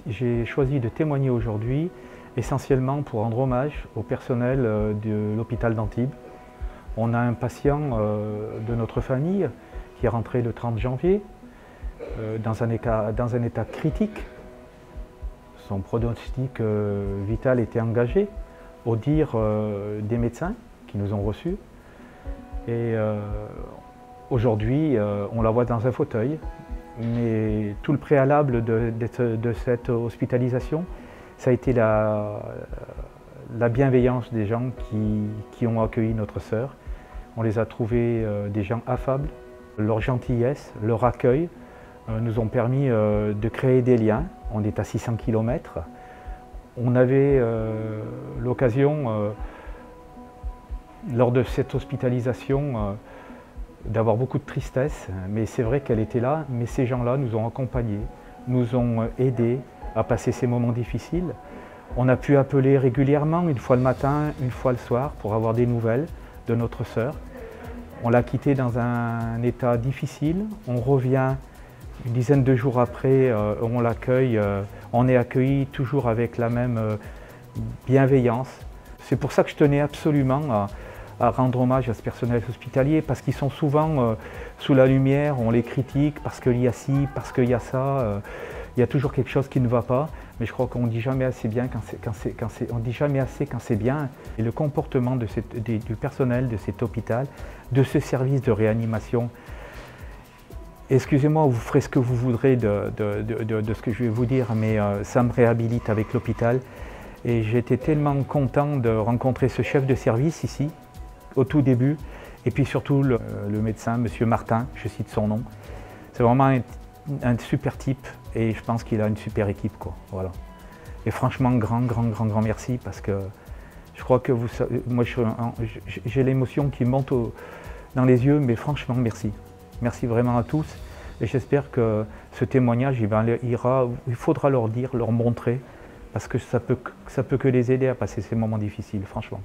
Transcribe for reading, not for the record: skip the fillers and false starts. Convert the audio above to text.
J'ai choisi de témoigner aujourd'hui essentiellement pour rendre hommage au personnel de l'hôpital d'Antibes. On a un patient de notre famille qui est rentré le 30 janvier dans un état critique. Son pronostic vital était engagé, au dire des médecins qui nous ont reçus. Et aujourd'hui, on la voit dans un fauteuil. Mais tout le préalable de cette hospitalisation, ça a été la bienveillance des gens qui ont accueilli notre sœur. On les a trouvés des gens affables. Leur gentillesse, leur accueil nous ont permis de créer des liens. On est à 600 km. On avait l'occasion, lors de cette hospitalisation, d'avoir beaucoup de tristesse, mais c'est vrai qu'elle était là, mais ces gens-là nous ont accompagnés, nous ont aidés à passer ces moments difficiles. On a pu appeler régulièrement, une fois le matin, une fois le soir, pour avoir des nouvelles de notre sœur. On l'a quittée dans un état difficile, on revient une dizaine de jours après, on l'accueille, on est accueilli toujours avec la même bienveillance. C'est pour ça que je tenais absolument à rendre hommage à ce personnel hospitalier, parce qu'ils sont souvent sous la lumière, on les critique parce qu'il y a ci, parce qu'il y a ça, il y a toujours quelque chose qui ne va pas, mais je crois qu'on ne dit jamais assez bien quand c'est bien. Et le comportement du personnel de cet hôpital, de ce service de réanimation, excusez-moi, vous ferez ce que vous voudrez de ce que je vais vous dire, mais ça me réhabilite avec l'hôpital. Et j'étais tellement content de rencontrer ce chef de service ici, au tout début, et puis surtout le médecin, M. Martin, je cite son nom. C'est vraiment un super type, et je pense qu'il a une super équipe, quoi. Voilà. Et franchement, grand merci, parce que je crois que vous savez, moi j'ai l'émotion qui monte dans les yeux, mais franchement, merci. Merci vraiment à tous, et j'espère que ce témoignage, il faudra leur dire, leur montrer, parce que ça peut que les aider à passer ces moments difficiles, franchement.